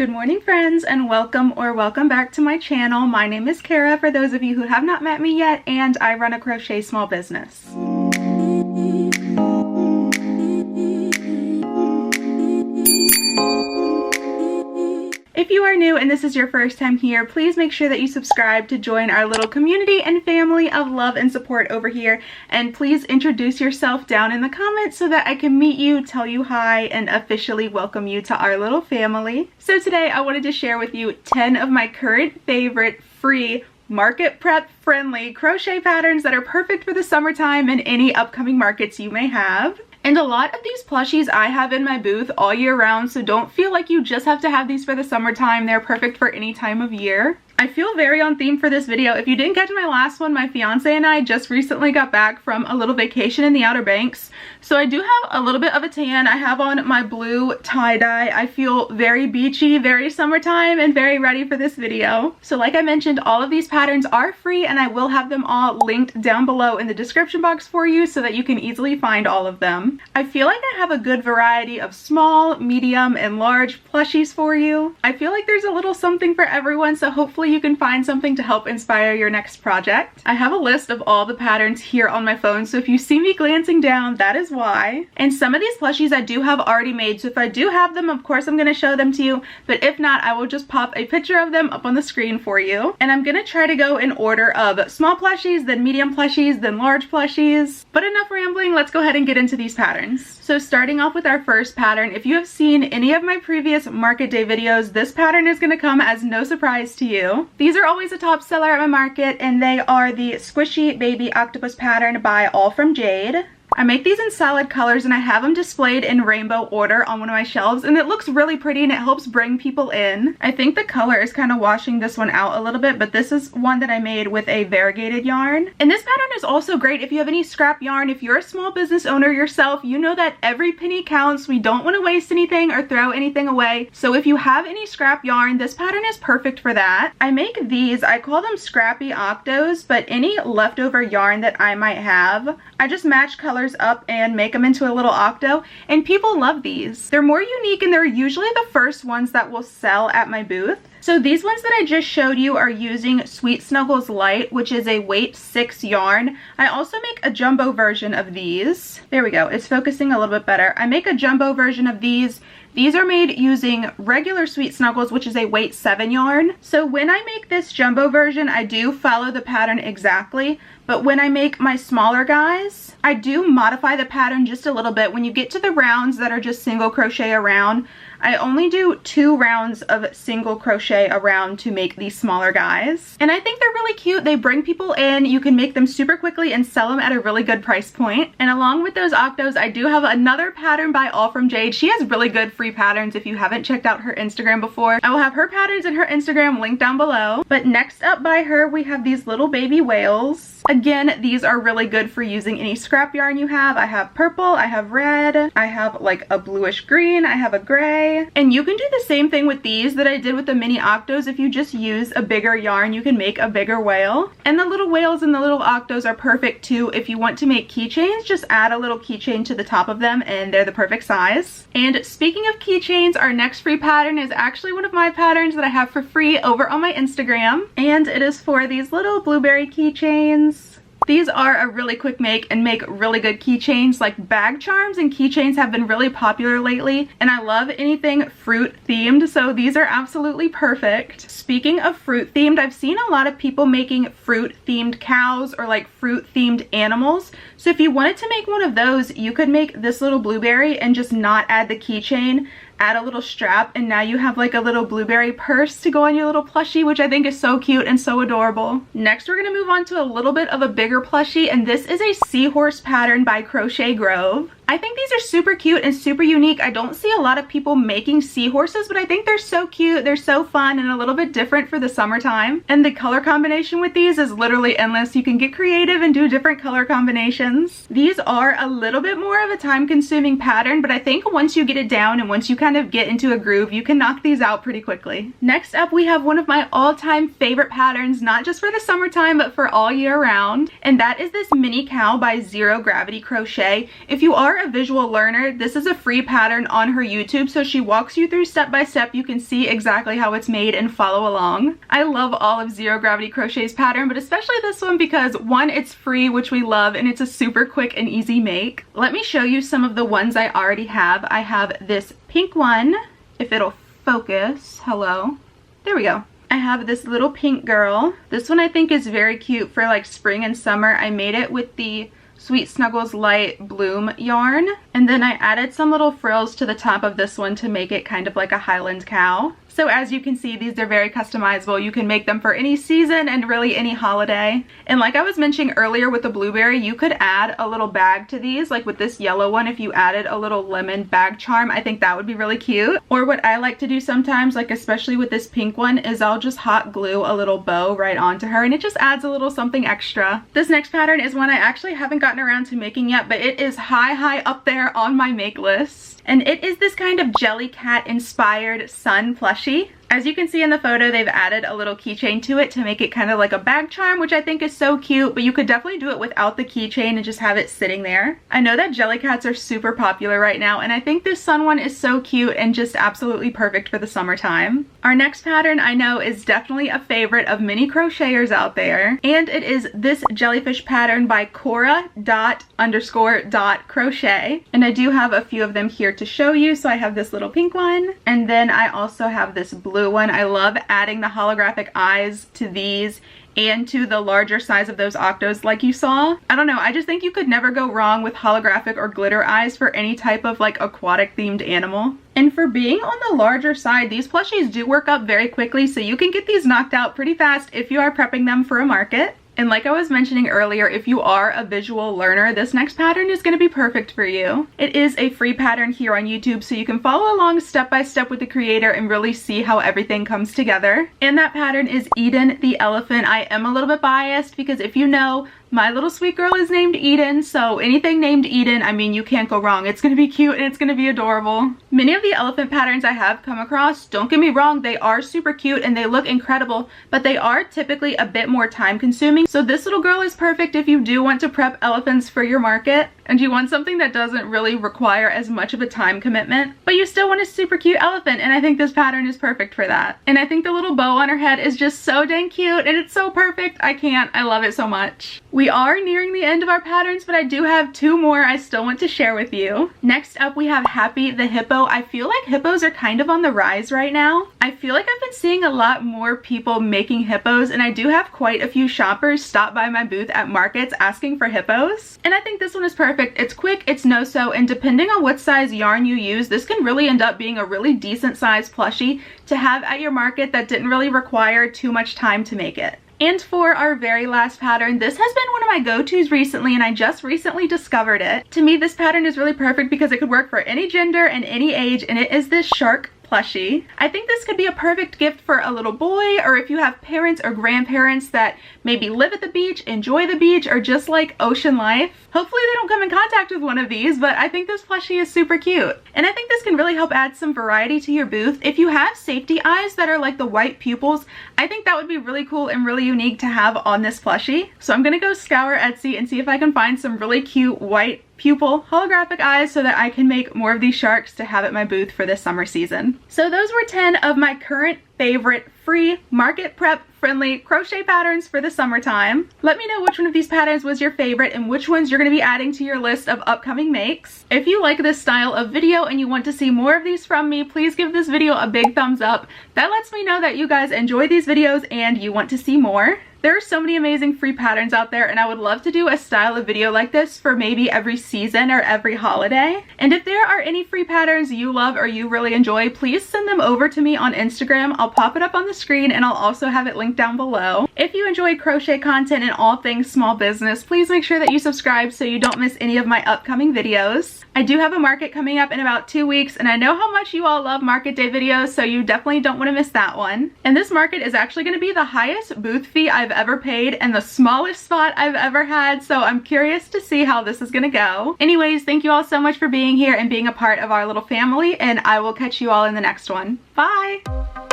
Good morning, friends, and welcome back to my channel. My name is Kara, for those of you who have not met me yet, and I run a crochet small business. If you are new and this is your first time here, please make sure that you subscribe to join our little community and family of love and support over here. And please introduce yourself down in the comments so that I can meet you, tell you hi, and officially welcome you to our little family. So today I wanted to share with you 10 of my current favorite free market prep friendly crochet patterns that are perfect for the summertime and any upcoming markets you may have. And a lot of these plushies I have in my booth all year round, so don't feel like you just have to have these for the summertime. They're perfect for any time of year. I feel very on theme for this video. If you didn't catch my last one, my fiance and I just recently got back from a little vacation in the Outer Banks. So I do have a little bit of a tan. I have on my blue tie-dye. I feel very beachy, very summertime, and very ready for this video. So like I mentioned, all of these patterns are free, and I will have them all linked down below in the description box for you so that you can easily find all of them. I feel like I have a good variety of small, medium, and large plushies for you. I feel like there's a little something for everyone, so hopefully you can find something to help inspire your next project. I have a list of all the patterns here on my phone, so if you see me glancing down, that is why. And some of these plushies I do have already made, so if I do have them, of course I'm going to show them to you, but if not, I will just pop a picture of them up on the screen for you. And I'm going to try to go in order of small plushies, then medium plushies, then large plushies. But enough rambling, let's go ahead and get into these patterns. So starting off with our first pattern, if you have seen any of my previous market day videos, this pattern is going to come as no surprise to you. These are always a top seller at my market, and they are the Squishy Baby Octopus pattern by All from Jade. I make these in salad colors, and I have them displayed in rainbow order on one of my shelves, and it looks really pretty and it helps bring people in. I think the color is kind of washing this one out a little bit, but this is one that I made with a variegated yarn. And this pattern is also great if you have any scrap yarn. If you're a small business owner yourself, you know that every penny counts. We don't want to waste anything or throw anything away. So if you have any scrap yarn, this pattern is perfect for that. I make these, I call them scrappy octos, but any leftover yarn that I might have, I just match colors up and make them into a little octo, and people love these. They're more unique, and they're usually the first ones that will sell at my booth. So these ones that I just showed you are using Sweet Snuggles Light, which is a weight 6 yarn. I also make a jumbo version of these. There we go, it's focusing a little bit better. I make a jumbo version of these. These are made using regular Sweet Snuggles, which is a weight 7 yarn. So when I make this jumbo version, I do follow the pattern exactly, but when I make my smaller guys, I do modify the pattern just a little bit. When you get to the rounds that are just single crochet around, I only do 2 rounds of single crochet around to make these smaller guys. And I think they're really cute. They bring people in. You can make them super quickly and sell them at a really good price point. And along with those octos, I do have another pattern by All from Jade. She has really good free patterns if you haven't checked out her Instagram before. I will have her patterns and her Instagram linked down below. But next up by her, we have these little baby whales. Again, these are really good for using any scrap yarn you have. I have purple, I have red, I have like a bluish green, I have a gray. And you can do the same thing with these that I did with the mini octos. If you just use a bigger yarn, you can make a bigger whale. And the little whales and the little octos are perfect too. If you want to make keychains, just add a little keychain to the top of them and they're the perfect size. And speaking of keychains, our next free pattern is actually one of my patterns that I have for free over on my Instagram. And it is for these little blueberry keychains. These are a really quick make and make really good keychains. Like bag charms and keychains have been really popular lately, and I love anything fruit themed, so these are absolutely perfect. Speaking of fruit themed, I've seen a lot of people making fruit themed cows or like fruit themed animals. So if you wanted to make one of those, you could make this little blueberry and just not add the keychain, add a little strap, and now you have like a little blueberry purse to go on your little plushie, which I think is so cute and so adorable. Next, we're going to move on to a little bit of a bigger plushie, and this is a Seahorse pattern by Crochet Grove. I think these are super cute and super unique. I don't see a lot of people making seahorses, but I think they're so cute, they're so fun, and a little bit different for the summertime. And the color combination with these is literally endless. You can get creative and do different color combinations. These are a little bit more of a time-consuming pattern, but I think once you get it down and once you kind of get into a groove, you can knock these out pretty quickly. Next up, we have one of my all-time favorite patterns, not just for the summertime, but for all year round, and that is this mini cow by Zero Gravity Crochet. If you are a visual learner, this is a free pattern on her YouTube, so she walks you through step by step. You can see exactly how it's made and follow along. I love all of Zero Gravity Crochet's pattern, but especially this one because one, it's free, which we love, and it's a super quick and easy make. Let me show you some of the ones I already have. I have this pink one, if it'll focus. Hello. There we go. I have this little pink girl. This one I think is very cute for like spring and summer. I made it with the Sweet Snuggles Light Bloom yarn, and then I added some little frills to the top of this one to make it kind of like a Highland cow. So as you can see, these are very customizable. You can make them for any season and really any holiday. And like I was mentioning earlier with the blueberry, you could add a little bag to these, like with this yellow one, if you added a little lemon bag charm, I think that would be really cute. Or what I like to do sometimes, like especially with this pink one, is I'll just hot glue a little bow right onto her, and it just adds a little something extra. This next pattern is one I actually haven't gotten around to making yet, but it is high up there on my make list. And it is this kind of jelly cat inspired sun plushie. As you can see in the photo, they've added a little keychain to it to make it kind of like a bag charm, which I think is so cute, but you could definitely do it without the keychain and just have it sitting there. I know that jelly cats are super popular right now, and I think this sun one is so cute and just absolutely perfect for the summertime. Our next pattern I know is definitely a favorite of many crocheters out there, and it is this jellyfish pattern by Cora._.crochet. And I do have a few of them here to show you. So I have this little pink one, and then I also have this blue one. I love adding the holographic eyes to these and to the larger size of those octos like you saw. I don't know, I just think you could never go wrong with holographic or glitter eyes for any type of like aquatic themed animal. And for being on the larger side, these plushies do work up very quickly, so you can get these knocked out pretty fast if you are prepping them for a market. And like I was mentioning earlier, if you are a visual learner, this next pattern is going to be perfect for you. It is a free pattern here on YouTube, so you can follow along step by step with the creator and really see how everything comes together. And that pattern is Eden the elephant. I am a little bit biased because if you know, my little sweet girl is named Eden, so anything named Eden, I mean, you can't go wrong. It's going to be cute and it's going to be adorable. Many of the elephant patterns I have come across, don't get me wrong, they are super cute and they look incredible, but they are typically a bit more time consuming. So this little girl is perfect if you do want to prep elephants for your market and you want something that doesn't really require as much of a time commitment, but you still want a super cute elephant, and I think this pattern is perfect for that. And I think the little bow on her head is just so dang cute and it's so perfect. I love it so much. We are nearing the end of our patterns, but I do have two more I still want to share with you. Next up, we have Happy the Hippo. I feel like hippos are kind of on the rise right now. I feel like I've been seeing a lot more people making hippos, and I do have quite a few shoppers stop by my booth at markets asking for hippos. And I think this one is perfect. It's quick, it's no-sew, and depending on what size yarn you use, this can really end up being a really decent size plushie to have at your market that didn't really require too much time to make it. And for our very last pattern, this has been one of my go-tos recently, and I just recently discovered it. To me, this pattern is really perfect because it could work for any gender and any age, and it is this shark plushie. I think this could be a perfect gift for a little boy, or if you have parents or grandparents that maybe live at the beach, enjoy the beach, or just like ocean life. Hopefully they don't come in contact with one of these, but I think this plushie is super cute. And I think this can really help add some variety to your booth. If you have safety eyes that are like the white pupils, I think that would be really cool and really unique to have on this plushie. So I'm gonna go scour Etsy and see if I can find some really cute white pupil holographic eyes so that I can make more of these sharks to have at my booth for this summer season. So those were 10 of my current favorite free market prep friendly crochet patterns for the summertime. Let me know which one of these patterns was your favorite and which ones you're going to be adding to your list of upcoming makes. If you like this style of video and you want to see more of these from me, please give this video a big thumbs up. That lets me know that you guys enjoy these videos and you want to see more. There are so many amazing free patterns out there, and I would love to do a style of video like this for maybe every season or every holiday. And if there are any free patterns you love or you really enjoy, please send them over to me on Instagram. I'll pop it up on the screen and I'll also have it linked down below. If you enjoy crochet content and all things small business, please make sure that you subscribe so you don't miss any of my upcoming videos. I do have a market coming up in about 2 weeks, and I know how much you all love market day videos, so you definitely don't want to miss that one. And this market is actually going to be the highest booth fee I've ever paid and the smallest spot I've ever had, so I'm curious to see how this is going to go. Anyways, thank you all so much for being here and being a part of our little family, and I will catch you all in the next one. Bye!